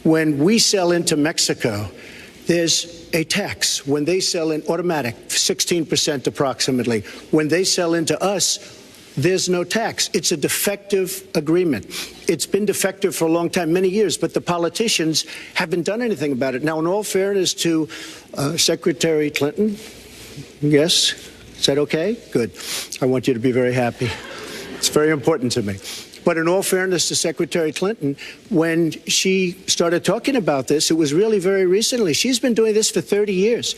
when we sell into Mexico, there's a tax. When they sell in automatic, 16% approximately. When they sell into us, there's no tax. It's a defective agreement. It's been defective for a long time, many years, but the politicians haven't done anything about it. Now, in all fairness to Secretary Clinton, yes, is that okay? Good. I want you to be very happy. It's very important to me. But in all fairness to Secretary Clinton, when she started talking about this, it was really very recently. She's been doing this for 30 years.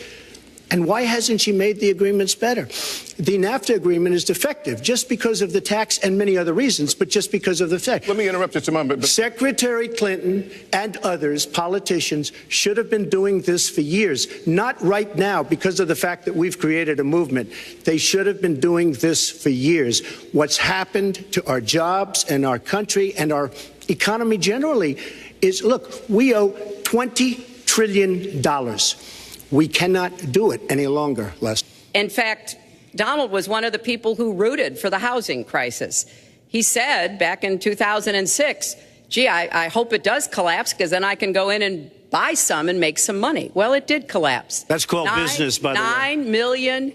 And why hasn't she made the agreements better? The NAFTA agreement is defective just because of the tax and many other reasons, but just because of the fact. Let me interrupt you a moment. Secretary Clinton and others, politicians, should have been doing this for years, not right now because of the fact that we've created a movement. They should have been doing this for years. What's happened to our jobs and our country and our economy generally is, look, we owe $20 trillion. We cannot do it any longer, Les. In fact, Donald was one of the people who rooted for the housing crisis. He said back in 2006, gee, I hope it does collapse because then I can go in and buy some and make some money. Well, it did collapse. That's called business, by the way. 9 million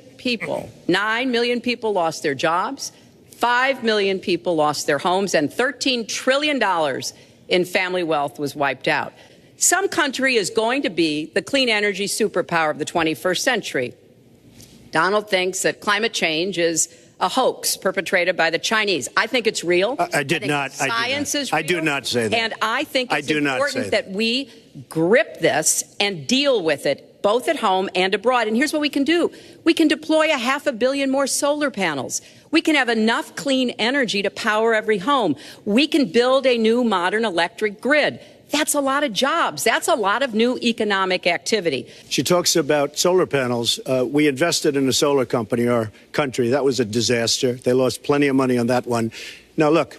people lost their jobs. 5 million people lost their homes, and $13 trillion in family wealth was wiped out. Some country is going to be the clean energy superpower of the 21st century. Donald thinks that climate change is a hoax perpetrated by the Chinese. I think it's real. I did not. Science is real. I do not say that. And I think it's important that we grip this and deal with it, both at home and abroad. And here's what we can do. We can deploy 500 million more solar panels. We can have enough clean energy to power every home. We can build a new modern electric grid. That's a lot of jobs. That's a lot of new economic activity. She talks about solar panels. We invested in a solar company, our country. That was a disaster. They lost plenty of money on that one. Now, look,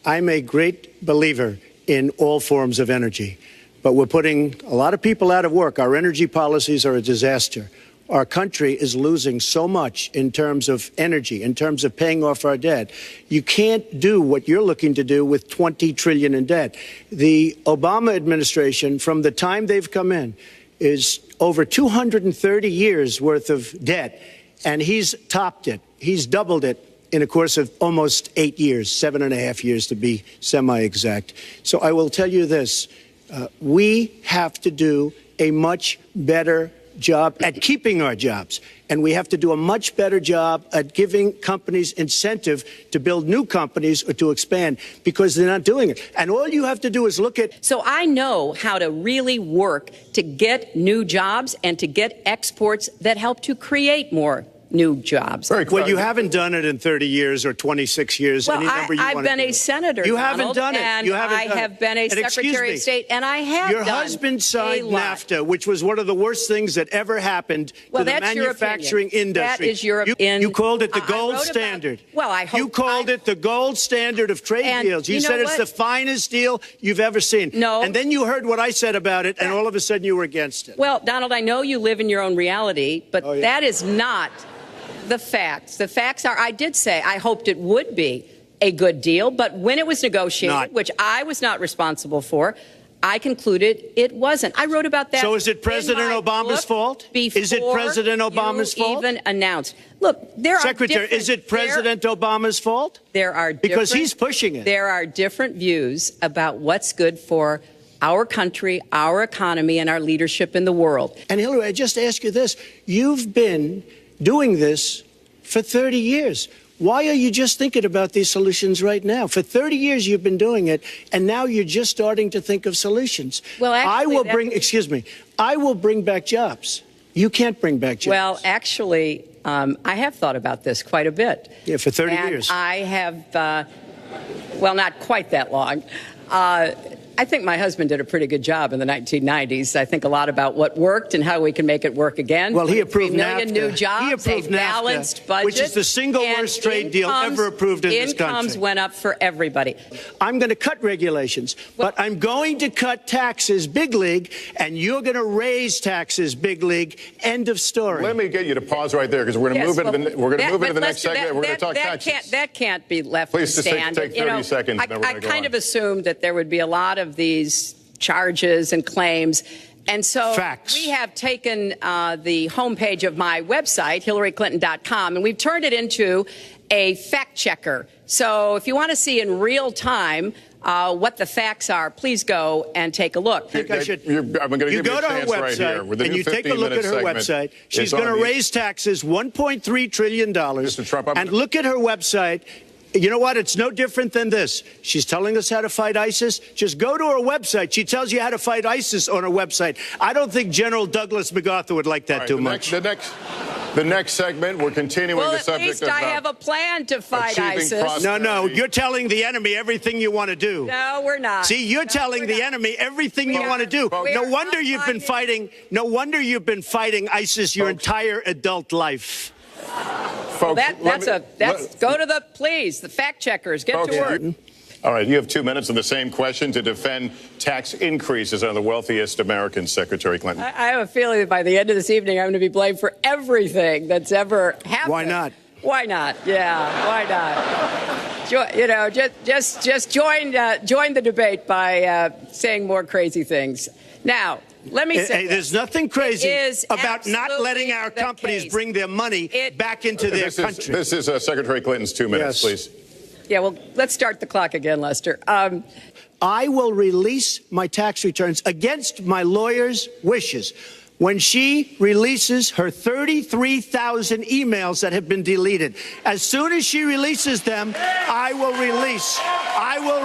I'm a great believer in all forms of energy, but we're putting a lot of people out of work. Our energy policies are a disaster. Our country is losing so much in terms of energy, in terms of paying off our debt. You can't do what you're looking to do with $20 trillion in debt. The Obama administration, from the time they've come in, is over 230 years worth of debt, and he's topped it. He's doubled it in a course of almost 8 years, 7.5 years to be semi-exact. So I will tell you this. We have to do a much better job at keeping our jobs, and we have to do a much better job at giving companies incentive to build new companies or to expand, because they're not doing it. And all you have to do is look at... So I know how to really work to get new jobs and to get exports that help to create more new jobs. Well, you haven't done it in 30 years or 26 years. Well, any number you I've want been to a senator, You Donald, haven't done it. And you haven't I done have it. been a Secretary of State, and I have Your done husband signed a lot. NAFTA, which was one of the worst things that ever happened to the manufacturing industry. That is your opinion. You called it the gold standard. Well, I hope you called it the gold standard of trade deals. You said it's the finest deal you've ever seen. No. And then you heard what I said about it, and all of a sudden you were against it. Well, Donald, I know you live in your own reality, but that is not the facts. The facts are, I did say I hoped it would be a good deal, but when it was negotiated, which I was not responsible for, I concluded it wasn't. I wrote about that. So is it President Obama's fault? Is it President Obama's fault? Even announced. Look, there are Secretary, is it President Obama's fault? There are because he's pushing it. There are different views about what's good for our country, our economy, and our leadership in the world. And Hillary, I just ask you this. You've been doing this for 30 years. Why are you just thinking about these solutions right now? For 30 years you've been doing it, and now you're just starting to think of solutions. Well, actually, I will bring back jobs. You can't bring back jobs. Well, actually, I have thought about this quite a bit. Yeah, for 30 years. I have, well, not quite that long. I think my husband did a pretty good job in the 1990s. I think a lot about what worked and how we can make it work again. Well, he approved 3 million NAFTA. new jobs, He approved a balanced NAFTA, budget, which is the single worst trade deal ever approved in this country. Incomes went up for everybody. I'm going to cut regulations, but I'm going to cut taxes big league, and you're going to raise taxes big league. End of story. Let me get you to pause right there, because we're going to move into the next segment. We're going to talk taxes. That can't be left Please to stand. Please just take 30 seconds. I kind of assumed that there would be a lot of these charges and claims. And so Facts. we have taken the homepage of my website, HillaryClinton.com, and we've turned it into a fact checker. So if you want to see in real time what the facts are, please go and take a look. I'm going to give you a chance right here. With the and new you take a look at her segment, website. She's going to raise taxes $1.3 trillion. Mr. Trump, and look at her website. You know what? It's no different than this. She's telling us how to fight ISIS. Just go to her website. She tells you how to fight ISIS on her website. I don't think General Douglas MacArthur would like that too much. The next segment, we're continuing the subject of... Well, at least I have a plan to fight ISIS. No, you're telling the enemy everything you want to do. No, we're not. See, you're telling the enemy everything you want to do. No wonder you've been fighting. No wonder you've been fighting ISIS your entire adult life. Folks, go to the fact checkers. Get to work. All right, you have 2 minutes on the same question to defend tax increases on the wealthiest Americans, Secretary Clinton. I have a feeling that by the end of this evening, I'm going to be blamed for everything that's ever happened. Why not? Why not? Yeah, why not? Just join the debate by saying more crazy things. Now, let me say there's nothing crazy about not letting our companies bring their money back into their country. This is Secretary Clinton's 2 minutes, please. Yeah, well, let's start the clock again, Lester. I will release my tax returns against my lawyer's wishes when she releases her 33,000 emails that have been deleted. As soon as she releases them, I will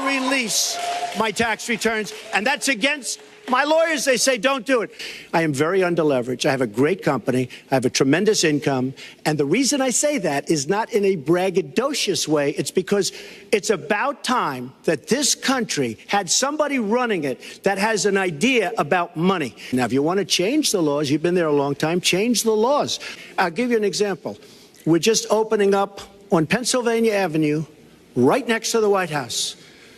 release my tax returns, and that's against my lawyers. They say don't do it. I am very underleveraged. I have a great company. I have a tremendous income. And the reason I say that is not in a braggadocious way. It's because it's about time that this country had somebody running it that has an idea about money. Now, if you want to change the laws, you've been there a long time, change the laws. I'll give you an example. We're just opening up on Pennsylvania Avenue, right next to the White House.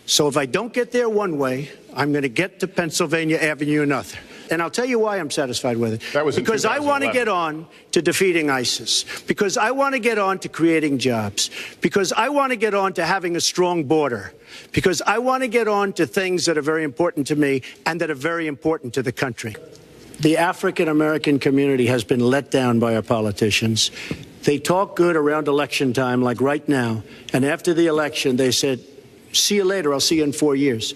So if I don't get there one way, I'm going to get to Pennsylvania Avenue another. And I'll tell you why I'm satisfied with it. That was because I want to get on to defeating ISIS. Because I want to get on to creating jobs. Because I want to get on to having a strong border. Because I want to get on to things that are very important to me and that are very important to the country. The African-American community has been let down by our politicians. They talk good around election time, like right now. And after the election, they said, see you later, I'll see you in 4 years.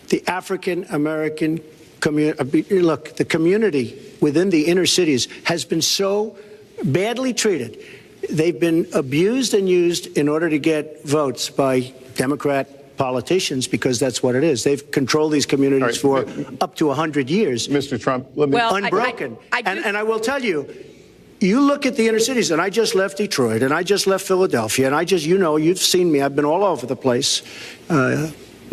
The African-American community, look, the community within the inner cities has been so badly treated. They've been abused and used in order to get votes by Democrat politicians, because that's what it is. They've controlled these communities for up to 100 years. Mr. Trump, let me... Unbroken. And I will tell you, you look at the inner cities, and I just left Detroit, and I just left Philadelphia, and you've seen me. I've been all over the place.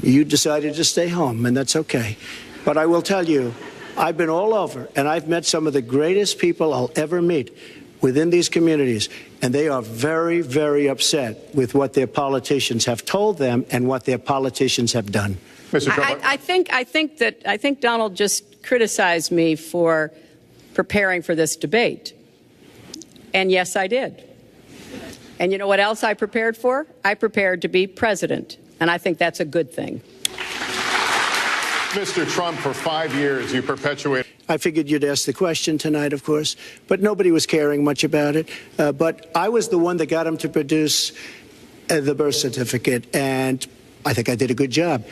You decided to stay home, and that's okay. But I will tell you, I've been all over, and I've met some of the greatest people I'll ever meet within these communities, and they are very, very upset with what their politicians have told them and what their politicians have done. Mr. Trump, I think Donald just criticized me for preparing for this debate. And yes, I did. And you know what else I prepared for? I prepared to be president. And I think that's a good thing. Mr. Trump, for 5 years, you perpetuated... I figured you'd ask the question tonight, of course, but nobody was caring much about it. But I was the one that got him to produce the birth certificate, and I think I did a good job.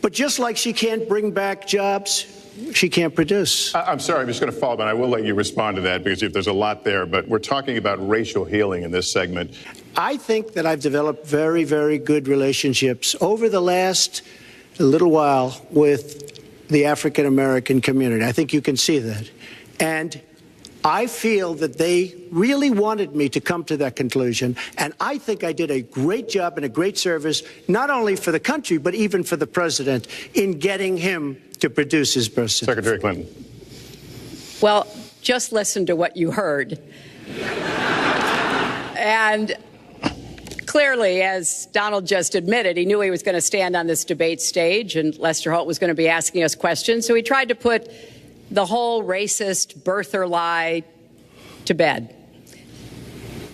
But just like she can't bring back jobs, she can't produce. I'm sorry, I'm just going to follow up, and I will let you respond to that, because there's a lot there. But we're talking about racial healing in this segment. I think that I've developed very, very good relationships over the last little while with the African-American community. I think you can see that. And I feel that they really wanted me to come to that conclusion. And I think I did a great job and a great service, not only for the country, but even for the president, in getting him to produce his birth certificate. Secretary Clinton. Well, just listen to what you heard. And clearly, as Donald just admitted, he knew he was going to stand on this debate stage and Lester Holt was going to be asking us questions. So he tried to put the whole racist birther lie to bed.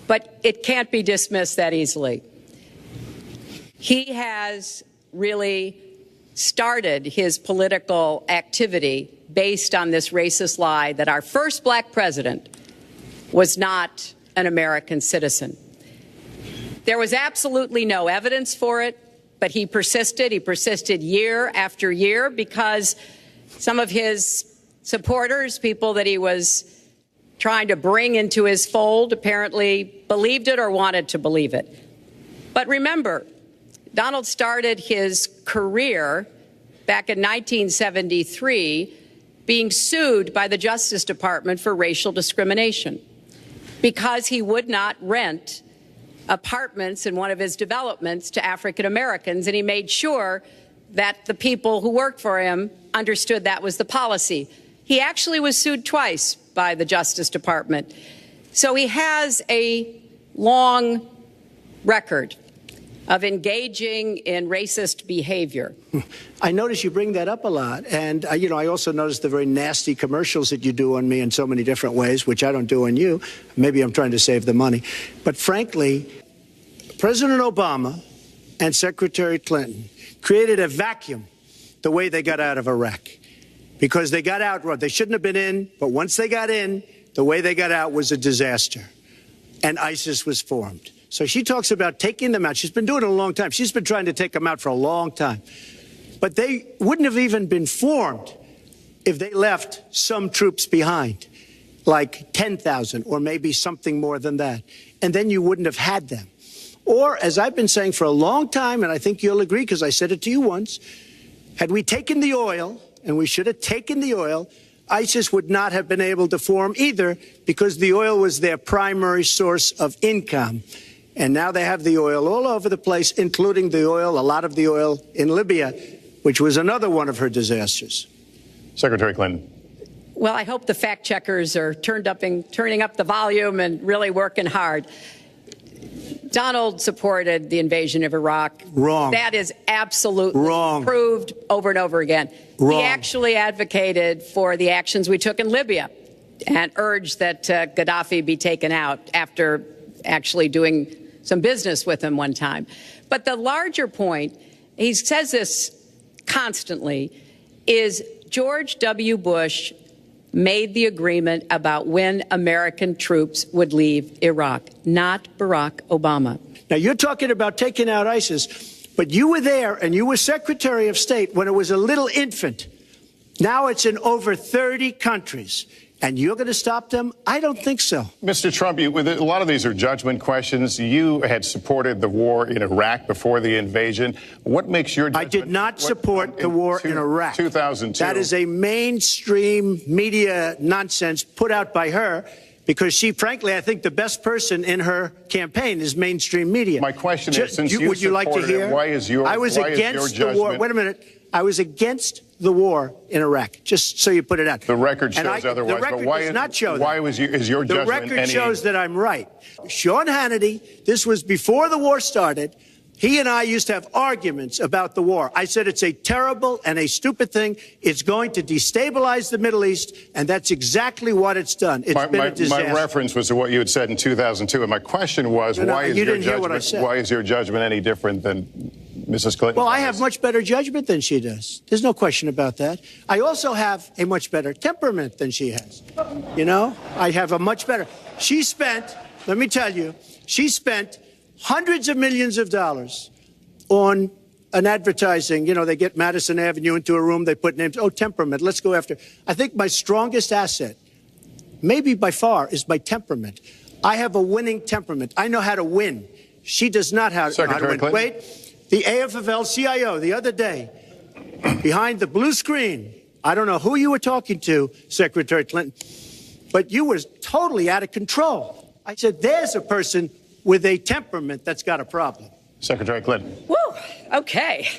But it can't be dismissed that easily. He has really started his political activity based on this racist lie that our first black president was not an American citizen. There was absolutely no evidence for it, but he persisted. He persisted year after year because some of his supporters, people that he was trying to bring into his fold, apparently believed it or wanted to believe it. But remember, Donald started his career back in 1973 being sued by the Justice Department for racial discrimination because he would not rent apartments in one of his developments to African Americans, and he made sure that the people who worked for him understood that was the policy. He actually was sued twice by the Justice Department. So he has a long record of engaging in racist behavior. I notice you bring that up a lot. And, I also notice the very nasty commercials that you do on me in so many different ways, which I don't do on you. Maybe I'm trying to save the money. But frankly, President Obama and Secretary Clinton created a vacuum the way they got out of Iraq. Because they got out, they shouldn't have been in, but once they got in, the way they got out was a disaster. And ISIS was formed. So she talks about taking them out. She's been doing it a long time. She's been trying to take them out for a long time. But they wouldn't have even been formed if they left some troops behind, like 10,000 or maybe something more than that. And then you wouldn't have had them. Or, as I've been saying for a long time, and I think you'll agree because I said it to you once, had we taken the oil, and we should have taken the oil, ISIS would not have been able to form either because the oil was their primary source of income. And now they have the oil all over the place, including a lot of the oil in Libya, which was another one of her disasters. Secretary Clinton. Well, I hope the fact checkers are turning up the volume and really working hard. Donald supported the invasion of Iraq. Wrong. That is absolutely wrong. Proved over and over again. Wrong. He actually advocated for the actions we took in Libya and urged that Gaddafi be taken out after actually doing some business with him one time. But the larger point, he says this constantly, is George W. Bush made the agreement about when American troops would leave Iraq, not Barack Obama. Now, you're talking about taking out ISIS, but you were there and you were Secretary of State when it was a little infant. Now it's in over 30 countries. And you're going to stop them? I don't think so. Mr. Trump, a lot of these are judgment questions. You had supported the war in Iraq before the invasion. What makes your judgment? I did not support the war in Iraq. 2002. That is a mainstream media nonsense put out by her because she, frankly, I think the best person in her campaign is mainstream media. My question is, since you would you like to hear? Why is your against the war. Wait a minute. I was against the war in Iraq, just so you put it out. The record shows otherwise. The record does not show that. Why is your judgment? The record shows that I'm right. Sean Hannity, this was before the war started. He and I used to have arguments about the war. I said it's a terrible and a stupid thing. It's going to destabilize the Middle East, and that's exactly what it's done. It's been a disaster. My reference was to what you had said in 2002, and my question was, why is your judgment any different than Mrs. Clinton? Well, I have much better judgment than she does. There's no question about that. I also have a much better temperament than she has. I have a much better. She spent, let me tell you, hundreds of millions of dollars on an advertising. They get Madison Avenue into a room, they put names. Oh, temperament, let's go after. I think my strongest asset, maybe by far, is my temperament. I have a winning temperament. I know how to win. She does not know how to win. Clinton. Wait, the AFL-CIO the other day, behind the blue screen, I don't know who you were talking to, Secretary Clinton, but you were totally out of control. I said, there's a person with a temperament that's got a problem. Secretary Clinton. Woo, okay.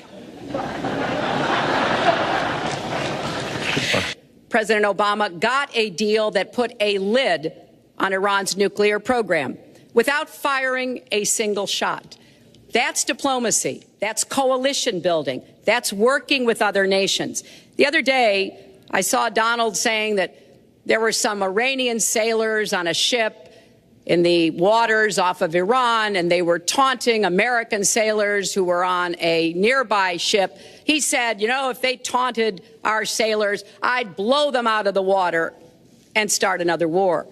President Obama got a deal that put a lid on Iran's nuclear program without firing a single shot. That's diplomacy. That's coalition building. That's working with other nations. The other day, I saw Donald saying that there were some Iranian sailors on a ship in the waters off of Iran, and they were taunting American sailors who were on a nearby ship. He said, you know, if they taunted our sailors, I'd blow them out of the water and start another war.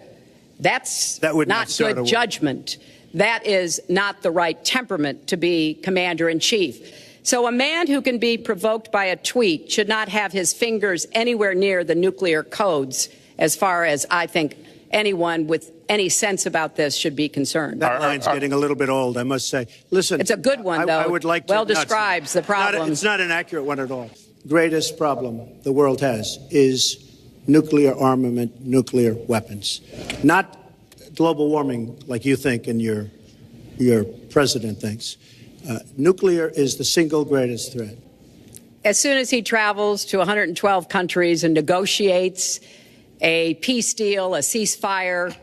That would not good judgment. That is not the right temperament to be commander-in-chief. So a man who can be provoked by a tweet should not have his fingers anywhere near the nuclear codes, as far as I think anyone with any sense about this should be concerned. That line's getting a little bit old, I must say. Listen, it's a good one, though. I would like to, well describes the problem. It's not an accurate one at all. Greatest problem the world has is nuclear armament, nuclear weapons, not global warming like you think and your president thinks. Nuclear is the single greatest threat. As soon as he travels to 112 countries and negotiates a peace deal, a ceasefire,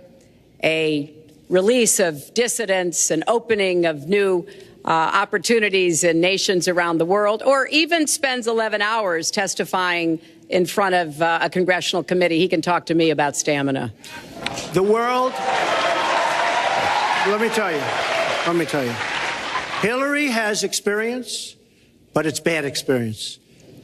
a release of dissidents, an opening of new opportunities in nations around the world, or even spends 11 hours testifying in front of a congressional committee, he can talk to me about stamina. The world, let me tell you, Hillary has experience, but it's bad experience.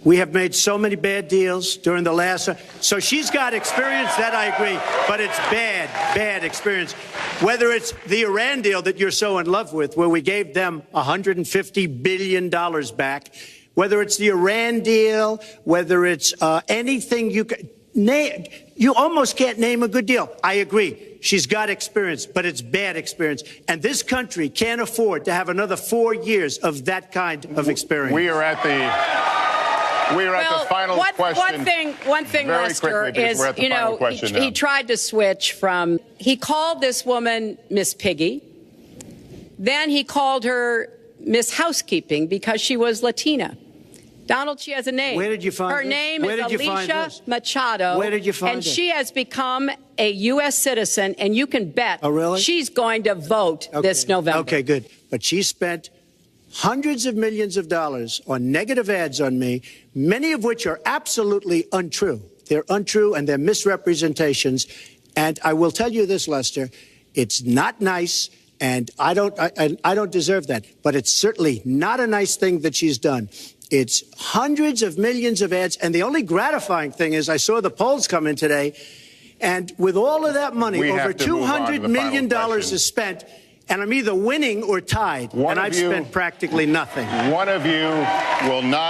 We have made so many bad deals during the last, so she's got experience, that I agree, but it's bad experience. Whether it's the Iran deal that you're so in love with, where we gave them $150 billion back, whether it's the Iran deal, whether it's anything you can name, you almost can't name a good deal. I agree. She's got experience, but it's bad experience. And this country can't afford to have another 4 years of that kind of experience. We are at the final question. One thing, very Lester, quickly, is, you know, he tried to switch from, he called this woman Miss Piggy. Then he called her Miss Housekeeping because she was Latina. Donald, she has a name. Where did you find her this? name Where is did you find Alicia this? Machado. Where did you find and this? she has become a U.S. citizen, and you can bet she's going to vote this November. Okay, good. But she spent hundreds of millions of dollars on negative ads on me, many of which are absolutely untrue. They're untrue and they're misrepresentations. And I will tell you this, Lester, it's not nice, and I don't deserve that. But it's certainly not a nice thing that she's done. It's hundreds of millions of ads. And the only gratifying thing is I saw the polls come in today. And with all of that money, over $200 million is spent. And I'm either winning or tied. And I've spent practically nothing. One of you will not.